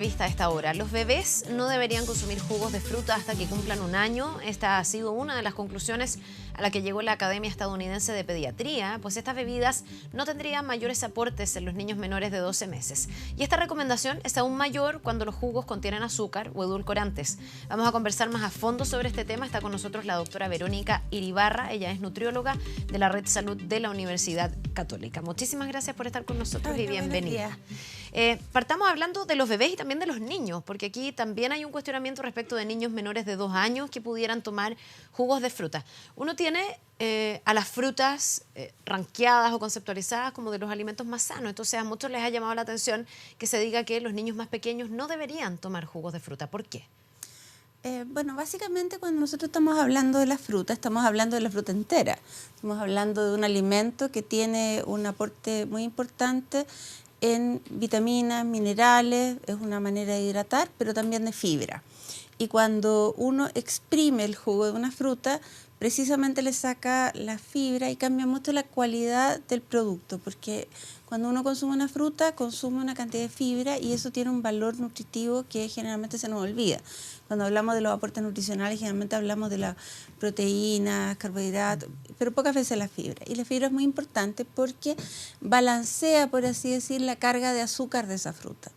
Vista a esta hora. Los bebés no deberían consumir jugos de fruta hasta que cumplan un año. Esta ha sido una de las conclusiones a la que llegó la Academia Estadounidense de Pediatría, pues estas bebidas no tendrían mayores aportes en los niños menores de 12 meses. Y esta recomendación es aún mayor cuando los jugos contienen azúcar o edulcorantes. Vamos a conversar más a fondo sobre este tema. Está con nosotros la doctora Verónica Iribarra. Ella es nutrióloga de la Red Salud de la Universidad Católica. Muchísimas gracias por estar con nosotros y bienvenida. Partamos hablando de los bebés y también de los niños, porque aquí también hay un cuestionamiento respecto de niños menores de 2 años que pudieran tomar jugos de fruta. Uno tiene a las frutas ranqueadas o conceptualizadas como de los alimentos más sanos, entonces a muchos les ha llamado la atención que se diga que los niños más pequeños no deberían tomar jugos de fruta. ¿Por qué? Bueno, básicamente cuando nosotros estamos hablando de la fruta, estamos hablando de la fruta entera. Estamos hablando de un alimento que tiene un aporte muy importante en vitaminas, minerales, es una manera de hidratar, pero también de fibra. Y cuando uno exprime el jugo de una fruta, precisamente le saca la fibra y cambia mucho la calidad del producto, porque cuando uno consume una fruta, consume una cantidad de fibra y eso tiene un valor nutritivo que generalmente se nos olvida. Cuando hablamos de los aportes nutricionales, generalmente hablamos de las proteínas, carbohidratos, pero pocas veces la fibra. Y la fibra es muy importante porque balancea, por así decir, la carga de azúcar de esa fruta.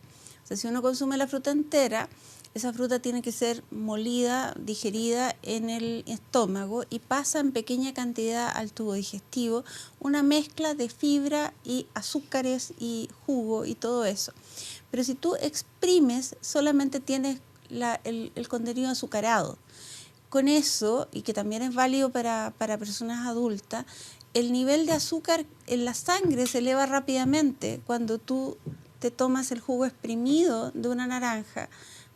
O sea, si uno consume la fruta entera, esa fruta tiene que ser molida, digerida en el estómago y pasa en pequeña cantidad al tubo digestivo, una mezcla de fibra y azúcares y jugo y todo eso. Pero si tú exprimes, solamente tienes el contenido azucarado. Con eso, y que también es válido para personas adultas, el nivel de azúcar en la sangre se eleva rápidamente cuando tú te tomas el jugo exprimido de una naranja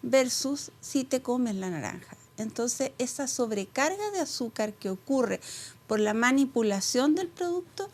versus si te comes la naranja. Entonces, esa sobrecarga de azúcar que ocurre por la manipulación del producto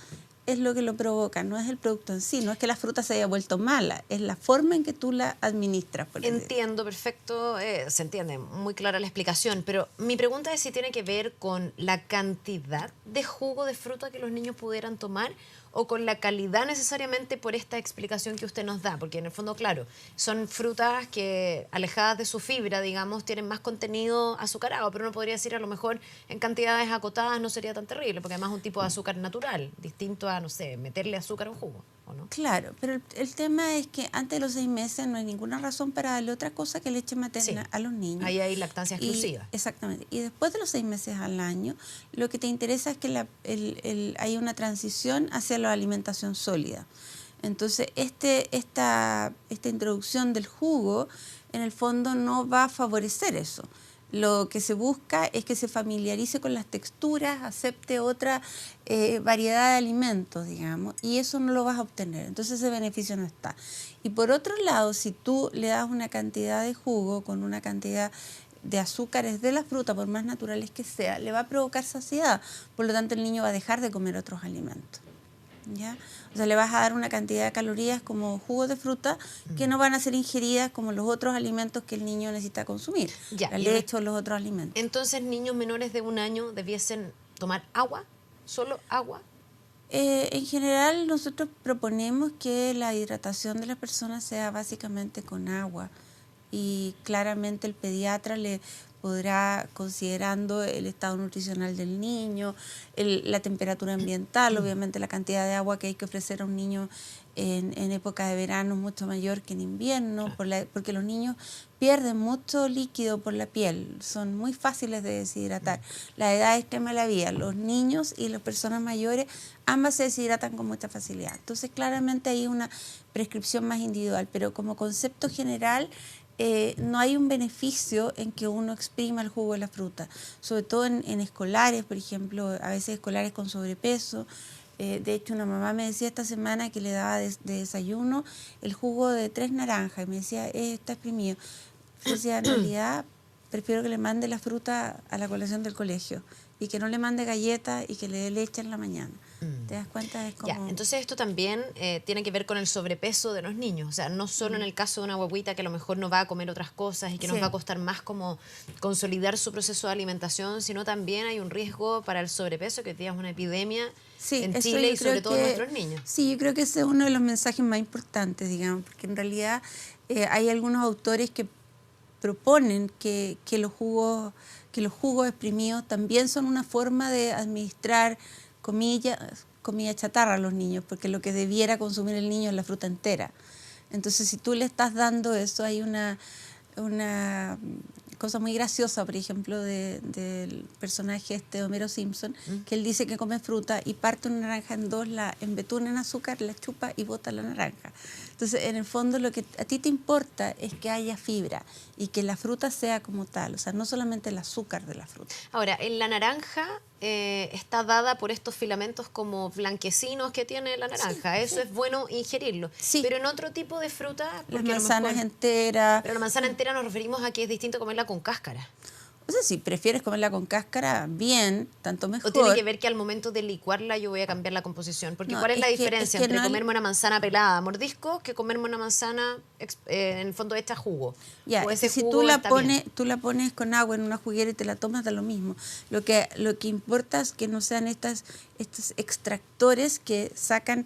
es lo que lo provoca, no es el producto en sí, no es que la fruta se haya vuelto mala, es la forma en que tú la administras. Entiendo, perfecto, se entiende, muy clara la explicación, pero mi pregunta es si tiene que ver con la cantidad de jugo de fruta que los niños pudieran tomar o con la calidad necesariamente por esta explicación que usted nos da, porque en el fondo, claro, son frutas que alejadas de su fibra, digamos, tienen más contenido azucarado, pero uno podría decir a lo mejor en cantidades acotadas no sería tan terrible, porque además es un tipo de azúcar natural, distinto a, no sé, meterle azúcar a un jugo, ¿o no? Claro, pero el tema es que antes de los 6 meses no hay ninguna razón para darle otra cosa que leche materna a los niños. Ahí hay lactancia exclusiva. Exactamente. Y después de los 6 meses al año, lo que te interesa es que hay una transición hacia la alimentación sólida. Entonces, esta introducción del jugo, en el fondo, no va a favorecer eso. Lo que se busca es que se familiarice con las texturas, acepte otra variedad de alimentos, digamos, y eso no lo vas a obtener. Entonces ese beneficio no está. Y por otro lado, si tú le das una cantidad de jugo con una cantidad de azúcares de la fruta, por más naturales que sea, le va a provocar saciedad. Por lo tanto, el niño va a dejar de comer otros alimentos. ¿Ya? O sea, le vas a dar una cantidad de calorías como jugos de fruta que no van a ser ingeridas como los otros alimentos que el niño necesita consumir, la leche o los otros alimentos. Entonces, niños menores de 1 año debiesen tomar agua, solo agua. En general, nosotros proponemos que la hidratación de las personas sea básicamente con agua y claramente el pediatra le podrá, considerando el estado nutricional del niño, la temperatura ambiental, obviamente la cantidad de agua que hay que ofrecer a un niño en época de verano es mucho mayor que en invierno, porque los niños pierden mucho líquido por la piel, son muy fáciles de deshidratar. La edad extrema de la vida, los niños y las personas mayores, ambas se deshidratan con mucha facilidad. Entonces, claramente hay una prescripción más individual, pero como concepto general, no hay un beneficio en que uno exprima el jugo de la fruta, sobre todo en escolares, por ejemplo, a veces escolares con sobrepeso. De hecho, una mamá me decía esta semana que le daba de desayuno el jugo de 3 naranjas y me decía, está exprimido. Yo decía, en realidad, prefiero que le mande la fruta a la colación del colegio y que no le mande galletas y que le dé leche en la mañana. ¿Te das cuenta? Es como... Ya, entonces esto también tiene que ver con el sobrepeso de los niños, o sea, no solo en el caso de una guaguita que a lo mejor no va a comer otras cosas y que nos va a costar más como consolidar su proceso de alimentación, sino también hay un riesgo para el sobrepeso, que hoy día es una epidemia en Chile y sobre todo en nuestros niños. Sí, yo creo que ese es uno de los mensajes más importantes, digamos, porque en realidad Hay algunos autores que proponen que los jugos exprimidos también son una forma de administrar comida chatarra a los niños, porque lo que debiera consumir el niño es la fruta entera. Entonces, si tú le estás dando eso, hay una cosa muy graciosa, por ejemplo, del personaje de Homero Simpson, que él dice que come fruta y parte una naranja en dos, la embetuna en azúcar, la chupa y bota la naranja. Entonces, en el fondo, lo que a ti te importa es que haya fibra y que la fruta sea como tal, o sea, no solamente el azúcar de la fruta. Ahora, en la naranja está dada por estos filamentos como blanquecinos que tiene la naranja. Eso es bueno ingerirlo. Sí. Pero en otro tipo de fruta... Las manzanas enteras. Pero la manzana entera nos referimos a que es distinto comerla con cáscara. O sea, si prefieres comerla con cáscara, bien, tanto mejor. ¿O tiene que ver que al momento de licuarla yo voy a cambiar la composición? Porque No, ¿cuál es la diferencia entre no comerme una manzana pelada a mordiscos que comerme una manzana en el fondo hecha jugo? Ya, o ese si jugo tú la pones con agua en una juguera y te la tomas, da lo mismo. Lo que importa es que no sean estos extractores que sacan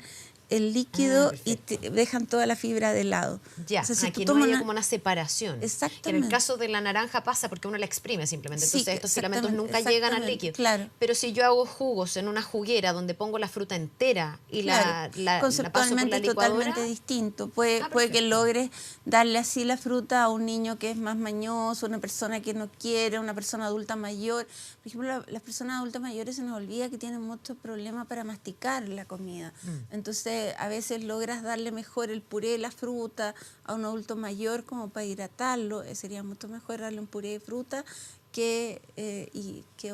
el líquido y te dejan toda la fibra de lado. Ya, o sea, si aquí tú no haya como una separación. Exactamente. Que en el caso de la naranja pasa porque uno la exprime simplemente. Sí, Entonces estos filamentos nunca llegan al líquido. Claro. Pero si yo hago jugos en una juguera donde pongo la fruta entera y claro, la paso por la licuadora... totalmente distinto. Puede que logres darle así la fruta a un niño que es más mañoso, una persona que no quiere, una persona adulta mayor. Por ejemplo, las personas adultas mayores se nos olvida que tienen muchos problemas para masticar la comida. Entonces, a veces logras darle mejor el puré de la fruta a un adulto mayor como para hidratarlo. Sería mucho mejor darle un puré de fruta que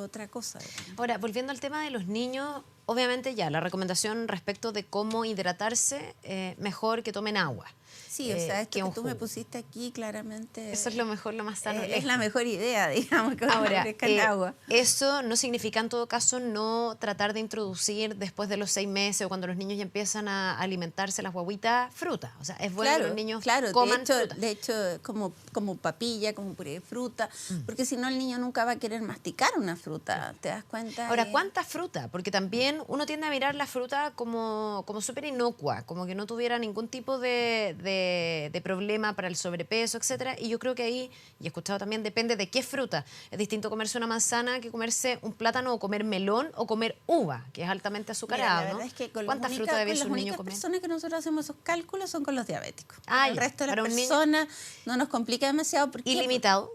otra cosa. Ahora, volviendo al tema de los niños, obviamente ya la recomendación respecto de cómo hidratarse, mejor que tomen agua. Sí, o sea, esto que tú me pusiste aquí claramente... Eso es lo mejor, lo más sano. Es la mejor idea, digamos, que ahora agua. Eso no significa en todo caso no tratar de introducir después de los 6 meses o cuando los niños ya empiezan a alimentarse las guaguitas, fruta. O sea, es bueno que los niños coman fruta. De hecho, como papilla, como puré de fruta, porque si no el niño nunca va a querer masticar una fruta, ¿te das cuenta? Ahora, ¿cuánta fruta? Porque también uno tiende a mirar la fruta como súper inocua, como que no tuviera ningún tipo de problema para el sobrepeso, etcétera. Y yo creo que ahí, y he escuchado también, depende de qué fruta. Es distinto comerse una manzana que comerse un plátano o comer melón o comer uva, que es altamente azucarado. Mira, la verdad es que ¿cuánta fruta debe un niño comer? Las personas que nosotros hacemos esos cálculos son con los diabéticos. El resto de las personas no nos complica demasiado. ¿Ilimitado?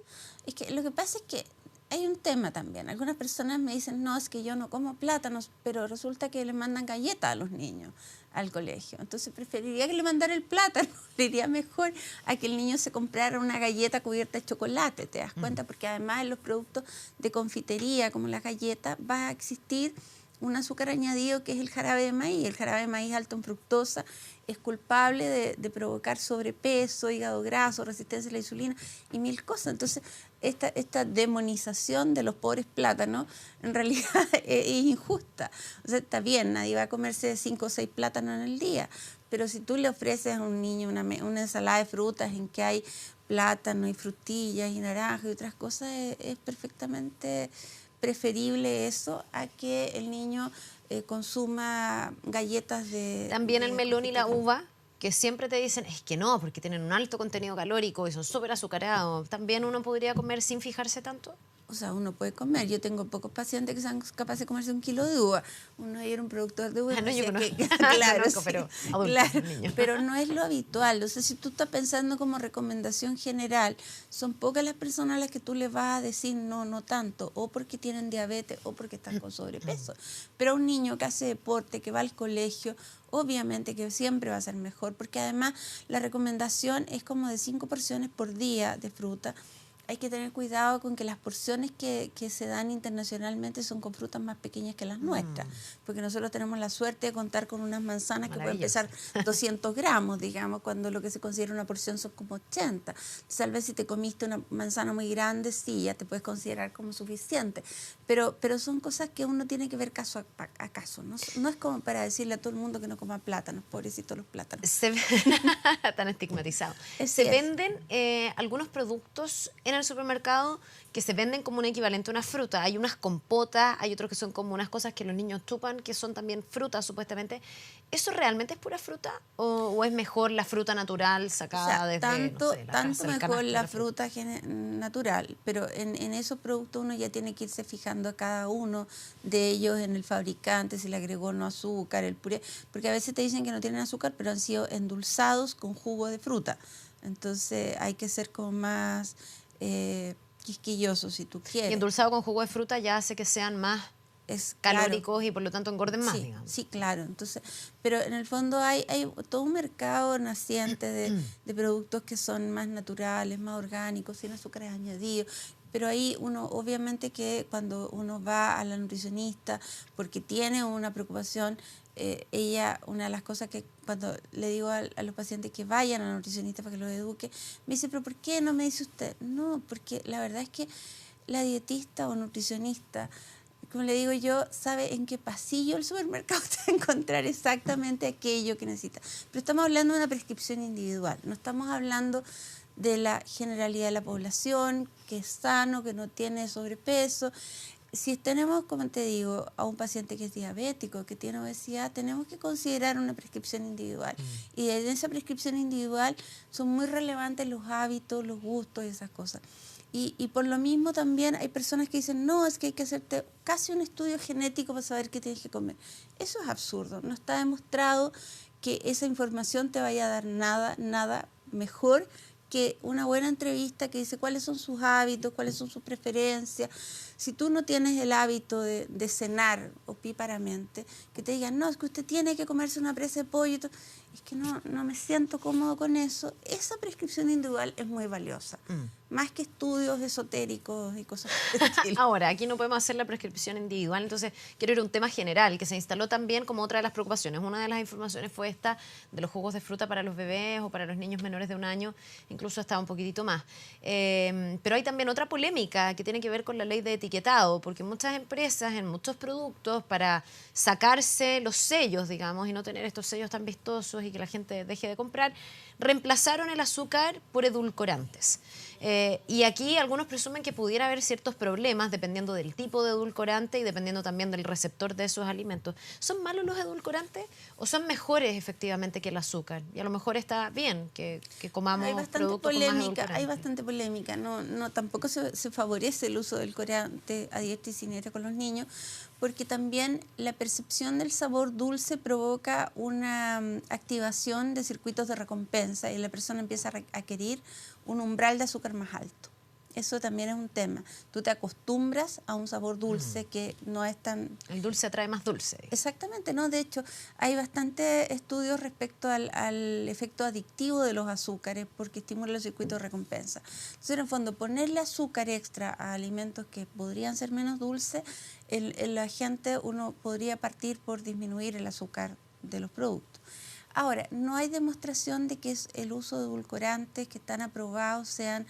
Es que lo que pasa es que hay un tema también. Algunas personas me dicen, no, es que yo no como plátanos, pero resulta que le mandan galletas a los niños al colegio. Entonces preferiría que le mandara el plátano. Le iría mejor a que el niño se comprara una galleta cubierta de chocolate, ¿te das cuenta? Porque además en los productos de confitería, como las galletas, va a existir un azúcar añadido que es el jarabe de maíz. El jarabe de maíz alto en fructosa es culpable de provocar sobrepeso, hígado graso, resistencia a la insulina y mil cosas. Entonces, esta demonización de los pobres plátanos en realidad es injusta. O sea, está bien, nadie va a comerse 5 o 6 plátanos en el día, pero si tú le ofreces a un niño una ensalada de frutas en que hay plátano y frutillas y naranjas y otras cosas, es perfectamente preferible eso a que el niño consuma galletas de... También el melón y la uva, que siempre te dicen, es que no, porque tienen un alto contenido calórico y son súper azucarados. ¿También uno podría comer sin fijarse tanto? O sea, uno puede comer. Yo tengo pocos pacientes que son capaces de comerse 1 kilo de uva. Uno era un productor de uva. Yo conozco, claro, conozco, pero adultos, niños. Pero no es lo habitual. O sea, si tú estás pensando como recomendación general, son pocas las personas a las que tú le vas a decir no tanto, o porque tienen diabetes o porque están con sobrepeso. Pero a un niño que hace deporte, que va al colegio, obviamente que siempre va a ser mejor, porque además la recomendación es como de 5 porciones por día de fruta. Hay que tener cuidado con que las porciones que se dan internacionalmente son con frutas más pequeñas que las nuestras, porque nosotros tenemos la suerte de contar con unas manzanas que pueden pesar 200 gramos, digamos, cuando lo que se considera una porción son como 80. Tal vez si te comiste una manzana muy grande, sí, ya te puedes considerar como suficiente, pero son cosas que uno tiene que ver caso a caso. No es como para decirle a todo el mundo que no coma plátanos, pobrecitos los plátanos. Tan estigmatizados. Se venden algunos productos en el supermercado que se venden como un equivalente a una fruta. Hay unas compotas, hay otros que son como unas cosas que los niños chupan, que son también frutas supuestamente. ¿Eso realmente es pura fruta o es mejor la fruta natural sacada desde, tanto, no sé, la tanto casa, el mejor canasto de la la fruta? fruta natural, pero en esos productos uno ya tiene que irse fijando a cada uno de ellos, en el fabricante, si le agregó no azúcar, el puré, porque a veces te dicen que no tienen azúcar, pero han sido endulzados con jugo de fruta. Entonces hay que ser como más quisquilloso si tú Y quieres. endulzado con jugo de fruta ya hace que sean más Es claro. calóricos y por lo tanto engorden más, Sí, digamos. sí, claro. Entonces, pero en el fondo hay todo un mercado naciente de productos que son más naturales, más orgánicos, sin azúcares añadidos. Pero ahí uno, obviamente que cuando uno va a la nutricionista porque tiene una preocupación, ella, una de las cosas que cuando le digo a los pacientes que vayan a la nutricionista para que los eduque, me dice, pero ¿por qué no me dice usted? No, porque la verdad es que la dietista o nutricionista, como le digo yo, sabe en qué pasillo del supermercado te va a encontrar exactamente aquello que necesita. Pero estamos hablando de una prescripción individual, no estamos hablando de la generalidad de la población, que es sano, que no tiene sobrepeso. Si tenemos, como te digo, a un paciente que es diabético, que tiene obesidad, tenemos que considerar una prescripción individual. Y en esa prescripción individual son muy relevantes los hábitos, los gustos y esas cosas. Y por lo mismo también hay personas que dicen, no, es que hay que hacerte casi un estudio genético para saber qué tienes que comer. Eso es absurdo. No está demostrado que esa información te vaya a dar nada mejor que una buena entrevista que dice cuáles son sus hábitos, cuáles son sus preferencias. Si tú no tienes el hábito de cenar opíparamente, que te digan, no, es que usted tiene que comerse una presa de pollo, es que no me siento cómodo con eso. Esa prescripción individual es muy valiosa, más que estudios esotéricos y cosas por el estilo. Ahora, aquí no podemos hacer la prescripción individual, entonces quiero ir a un tema general que se instaló también como otra de las preocupaciones. Una de las informaciones fue esta de los jugos de fruta para los bebés o para los niños menores de 1 año, incluso hasta un poquitito más. Pero hay también otra polémica que tiene que ver con la ley de etiquetado, porque muchas empresas en muchos productos, para sacarse los sellos, digamos, y no tener estos sellos tan vistosos y que la gente deje de comprar, reemplazaron el azúcar por edulcorantes. Y aquí algunos presumen que pudiera haber ciertos problemas dependiendo del tipo de edulcorante y dependiendo también del receptor de esos alimentos. ¿Son malos los edulcorantes o son mejores efectivamente que el azúcar? Y a lo mejor está bien que comamos productos con más edulcorante. Hay bastante polémica. No, tampoco se favorece el uso del edulcorante a diestra y siniestra con los niños, porque también la percepción del sabor dulce provoca una activación de circuitos de recompensa y la persona empieza a querer un umbral de azúcar más alto. Eso también es un tema. Tú te acostumbras a un sabor dulce que no es tan... El dulce atrae más dulce. Exactamente, ¿no? De hecho, hay bastantes estudios respecto al efecto adictivo de los azúcares porque estimula los circuitos de recompensa. Entonces, en el fondo, ponerle azúcar extra a alimentos que podrían ser menos dulces, la gente, uno podría partir por disminuir el azúcar de los productos. Ahora, no hay demostración de que el uso de edulcorantes que están aprobados sean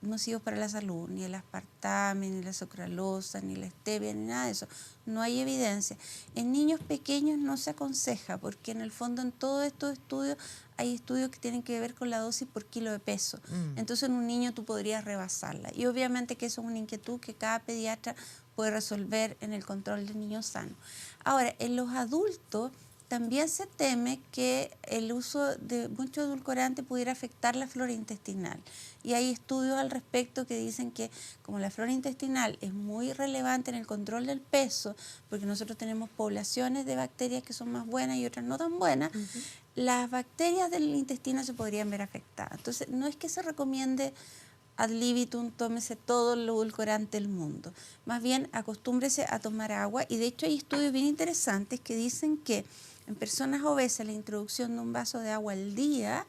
nocivos para la salud, ni el aspartame, ni la sucralosa, ni la stevia, ni nada de eso. No hay evidencia. En niños pequeños no se aconseja, porque en el fondo en todos estos estudios hay estudios que tienen que ver con la dosis por kilo de peso. Entonces en un niño tú podrías rebasarla. Y obviamente que eso es una inquietud que cada pediatra puede resolver en el control del niño sano. Ahora, en los adultos también se teme que el uso de mucho edulcorante pudiera afectar la flora intestinal. Y hay estudios al respecto que dicen que como la flora intestinal es muy relevante en el control del peso, porque nosotros tenemos poblaciones de bacterias que son más buenas y otras no tan buenas, las bacterias del intestino se podrían ver afectadas. Entonces, no es que se recomiende ad libitum, tómese todo el edulcorante del mundo. Más bien, acostúmbrese a tomar agua. Y de hecho hay estudios bien interesantes que dicen que en personas obesas la introducción de un vaso de agua al día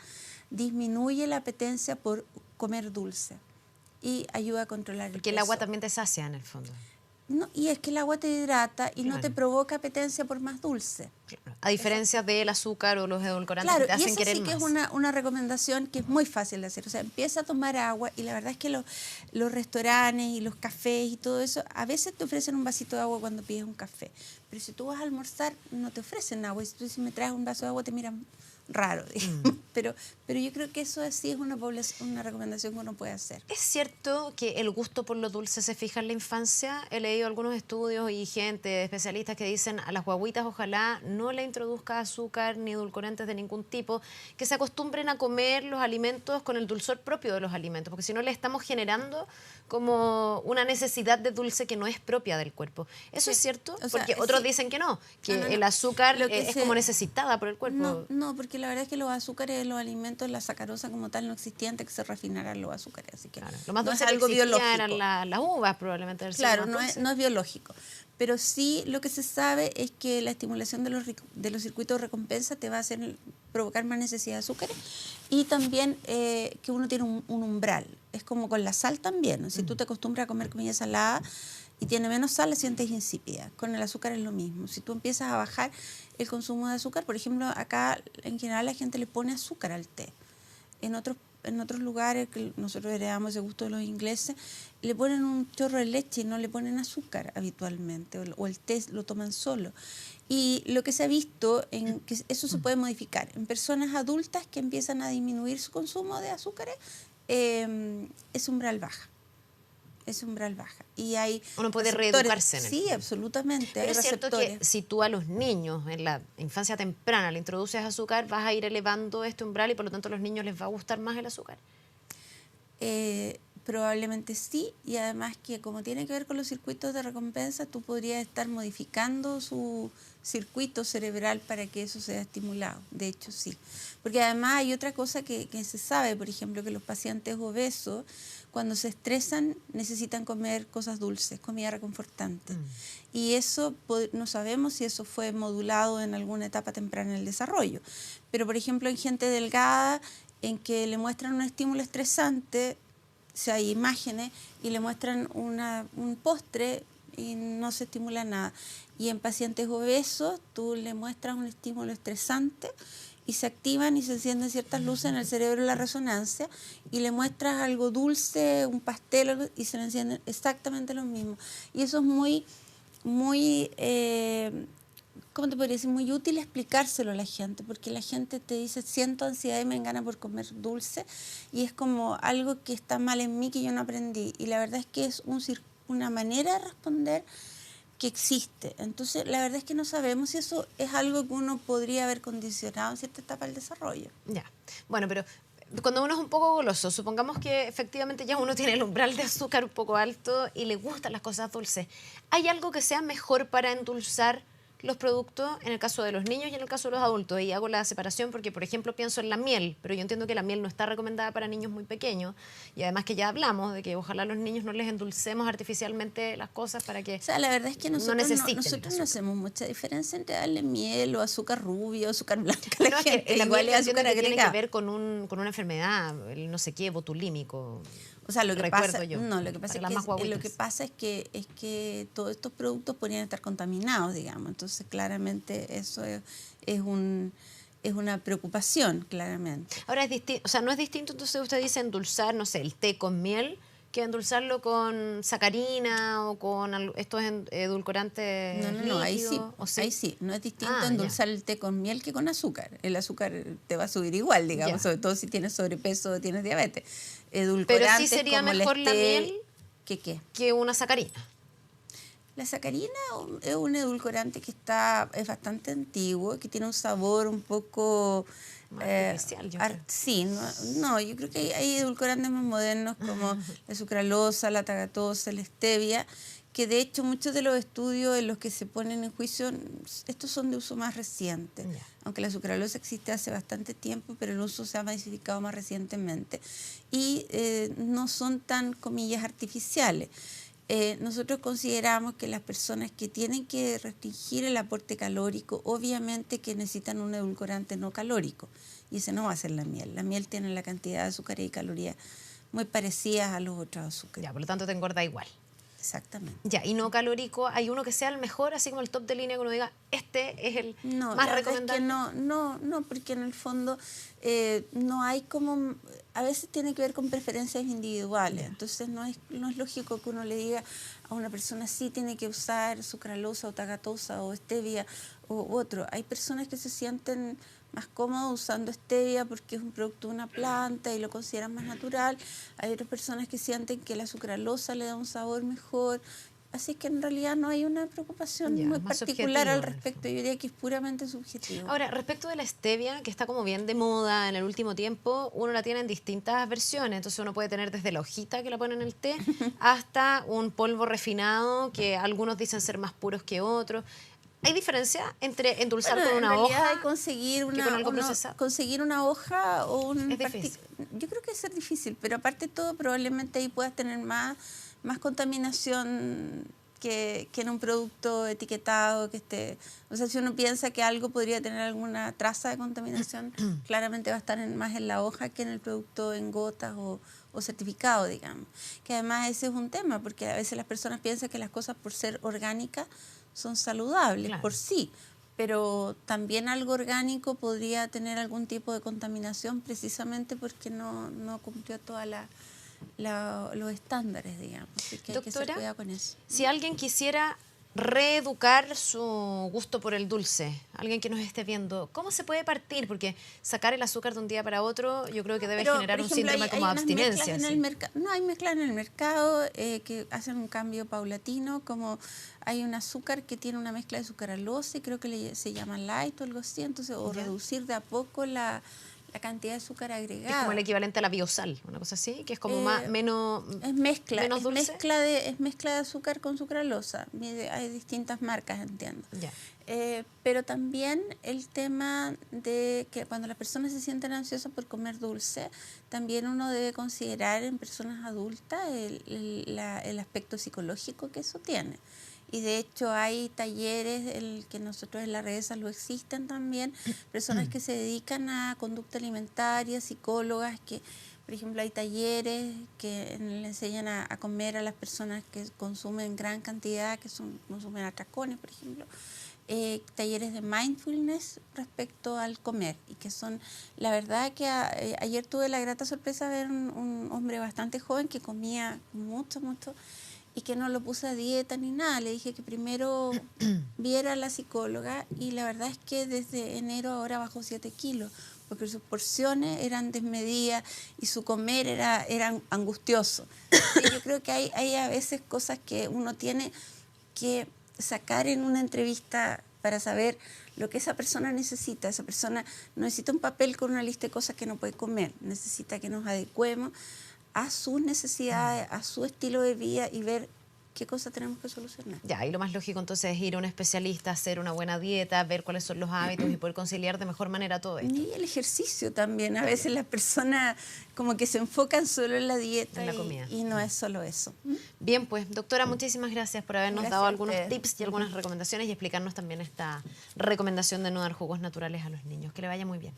disminuye la apetencia por comer dulce y ayuda a controlar el peso. Porque el agua también te sacia en el fondo. No, y es que el agua te hidrata y no te provoca apetencia por más dulce. Claro. A diferencia del azúcar o los edulcorantes que te hacen querer más. Claro, y esa sí que es una recomendación que es muy fácil de hacer. O sea, empieza a tomar agua y la verdad es que los restaurantes y los cafés y todo eso, a veces te ofrecen un vasito de agua cuando pides un café. Pero si tú vas a almorzar, no te ofrecen agua. Y si tú dices, me traes un vaso de agua, te miran raro, digamos. Pero yo creo que eso sí es una recomendación que uno puede hacer. ¿Es cierto que el gusto por lo dulce se fija en la infancia? He leído algunos estudios y gente, especialistas que dicen a las guaguitas ojalá no le introduzca azúcar ni edulcorantes de ningún tipo, que se acostumbren a comer los alimentos con el dulzor propio de los alimentos, porque si no le estamos generando como una necesidad de dulce que no es propia del cuerpo. ¿Eso Sí. es cierto? O sea, Porque otros sí. dicen que no, que No. el azúcar Lo que es se- como necesitada por el cuerpo. No, porque la verdad es que los azúcares, los alimentos, la sacarosa como tal no existía antes que se refinaran los azúcares, así que Claro, lo más no dulce es que algo existía biológico. eran las uvas, probablemente. Claro, no es biológico. Pero sí lo que se sabe es que la estimulación de los circuitos de recompensa te va a hacer provocar más necesidad de azúcares y también que uno tiene un umbral. Es como con la sal también, ¿no? Si tú te acostumbras a comer comida salada y tiene menos sal, la sientes insípida. Con el azúcar es lo mismo. Si tú empiezas a bajar el consumo de azúcar, por ejemplo, acá en general la gente le pone azúcar al té. En otros lugares que nosotros heredamos ese gusto de los ingleses, le ponen un chorro de leche y no le ponen azúcar habitualmente, o el té lo toman solo. Y lo que se ha visto en que eso se puede modificar en personas adultas que empiezan a disminuir su consumo de azúcares, ese umbral baja. Ese umbral baja. Y hay Uno puede receptores. reeducarse en el Sí, fondo. absolutamente. Pero Hay es cierto que receptores. si tú a los niños en la infancia temprana le introduces azúcar, vas a ir elevando este umbral y por lo tanto a los niños les va a gustar más el azúcar. Probablemente sí, y además que como tiene que ver con los circuitos de recompensa, tú podrías estar modificando su circuito cerebral para que eso sea estimulado. De hecho, sí. Porque además hay otra cosa que se sabe, por ejemplo, que los pacientes obesos, cuando se estresan, necesitan comer cosas dulces, comida reconfortante. Y eso no sabemos si eso fue modulado en alguna etapa temprana en el desarrollo. Pero, por ejemplo, en gente delgada, en que le muestran un estímulo estresante, o sea, hay imágenes y le muestran un postre y no se estimula nada. Y en pacientes obesos tú le muestras un estímulo estresante y se activan y se encienden ciertas luces en el cerebro de la resonancia y le muestras algo dulce, un pastel y se le encienden exactamente lo mismo. Y eso es muy ¿cómo te podría decir? Muy útil explicárselo a la gente, porque la gente te dice, siento ansiedad y me engana por comer dulce, y es como algo que está mal en mí que yo no aprendí. Y la verdad es que es una manera de responder que existe. Entonces, la verdad es que no sabemos si eso es algo que uno podría haber condicionado en cierta etapa del desarrollo. Ya. Bueno, pero cuando uno es un poco goloso, supongamos que efectivamente ya uno tiene el umbral de azúcar un poco alto y le gustan las cosas dulces. ¿Hay algo que sea mejor para endulzar los productos en el caso de los niños y en el caso de los adultos? Y hago la separación porque, por ejemplo, pienso en la miel, pero yo entiendo que la miel no está recomendada para niños muy pequeños y además que ya hablamos de que ojalá a los niños no les endulcemos artificialmente las cosas para que O sea, la verdad es que nosotros necesiten nosotros azúcar. no hacemos mucha diferencia entre darle miel o azúcar rubio o azúcar blanca a No, la es que gente. la Igual miel es entiendo azúcar que tiene que agregado. ver con una enfermedad, el no sé qué, botulímico. O sea, lo que recuerdo pasa, yo, no, lo que pasa para las es más que lo guaguitas. que pasa es que todos estos productos podrían estar contaminados, digamos. Entonces, claramente eso es una preocupación, claramente. Ahora es distinto, o sea, no es distinto, entonces usted dice endulzar, no sé, el té con miel, que endulzarlo con sacarina o con estos edulcorantes No, ahí sí, líquidos, ¿o sí? ahí sí. No es distinto Ah, endulzar el té con miel que con azúcar. El azúcar te va a subir igual, digamos, Ya. sobre todo si tienes sobrepeso o tienes diabetes. Pero Edulcorantes sí sería como el mejor la miel ¿Qué? que una sacarina. La sacarina es un edulcorante que es bastante antiguo, que tiene un sabor un poco Más artificial, yo creo. sí, no, yo creo que hay edulcorantes más modernos como la sucralosa, la tagatosa, la stevia, que de hecho muchos de los estudios en los que se ponen en juicio, estos son de uso más reciente. Ya. Aunque la sucralosa existe hace bastante tiempo, pero el uso se ha masificado más recientemente. Y no son tan, comillas, artificiales. Nosotros consideramos que las personas que tienen que restringir el aporte calórico, obviamente que necesitan un edulcorante no calórico, y ese no va a ser la miel. La miel tiene la cantidad de azúcar y calorías muy parecidas a los otros azúcares. Ya, por lo tanto te engorda igual. Exactamente. Ya, y no calórico, ¿hay uno que sea el mejor, así como el top de línea que uno diga, este es el No, más la verdad es que recomendable? no, porque en el fondo no hay como... a veces tiene que ver con preferencias individuales. Entonces no es lógico que uno le diga a una persona sí tiene que usar sucralosa o tagatosa o stevia u otro. Hay personas que se sienten más cómodos usando stevia porque es un producto de una planta y lo consideran más natural. Hay otras personas que sienten que la sucralosa le da un sabor mejor. Así que en realidad no hay una preocupación muy particular al respecto. Yo diría que es puramente subjetivo. Ahora, respecto de la stevia, que está como bien de moda en el último tiempo, uno la tiene en distintas versiones. Entonces uno puede tener desde la hojita que la ponen en el té hasta un polvo refinado que algunos dicen ser más puros que otros. ¿Hay diferencia entre endulzar con una hoja y conseguir que con algo procesado? Conseguir una hoja o un... Es difícil. Yo creo que es difícil, pero aparte de todo probablemente ahí puedas tener más contaminación que en un producto etiquetado que esté... O sea, si uno piensa que algo podría tener alguna traza de contaminación, claramente va a estar más en la hoja que en el producto en gotas o certificado, digamos. Que además ese es un tema, porque a veces las personas piensan que las cosas por ser orgánicas son saludables por sí, pero también algo orgánico podría tener algún tipo de contaminación precisamente porque no cumplió todas los estándares, digamos. Así que hay que tener cuidado con eso. Si alguien quisiera reeducar su gusto por el dulce, alguien que nos esté viendo, ¿cómo se puede partir? Porque sacar el azúcar de un día para otro yo creo que debe generar un síndrome como abstinencia. No, hay mezclas en el mercado que hacen un cambio paulatino, como hay un azúcar que tiene una mezcla de sucralosa y creo que se llama light o algo así, entonces o reducir de a poco la cantidad de azúcar agregada. Es como el equivalente a la biosal, una cosa así, que es como menos dulce. Es mezcla de azúcar con sucralosa. Hay distintas marcas, entiendo. Ya. Pero también el tema de que cuando las personas se sienten ansiosas por comer dulce, también uno debe considerar en personas adultas el aspecto psicológico que eso tiene. Y de hecho hay talleres que nosotros en la red de salud existen también, personas que se dedican a conducta alimentaria, psicólogas, que por ejemplo hay talleres que le enseñan a comer a las personas que consumen gran cantidad, consumen atracones, por ejemplo. Talleres de mindfulness respecto al comer y que son, la verdad que ayer tuve la grata sorpresa de ver un hombre bastante joven que comía mucho y que no lo puse a dieta ni nada, le dije que primero viera a la psicóloga y la verdad es que desde enero ahora bajó 7 kilos porque sus porciones eran desmedidas y su comer era angustioso. Y yo creo que hay a veces cosas que uno tiene que sacar en una entrevista para saber lo que esa persona necesita. Esa persona no necesita un papel con una lista de cosas que no puede comer, necesita que nos adecuemos a sus necesidades, a su estilo de vida y ver qué cosas tenemos que solucionar. Ya, y lo más lógico entonces es ir a un especialista, hacer una buena dieta, ver cuáles son los hábitos y poder conciliar de mejor manera todo esto. Y el ejercicio también. A veces las personas como que se enfocan solo en la dieta en la comida. Y no es solo eso. Bien, pues, doctora, muchísimas gracias por habernos dado algunos tips y algunas recomendaciones y explicarnos también esta recomendación de no dar jugos naturales a los niños. Que le vaya muy bien.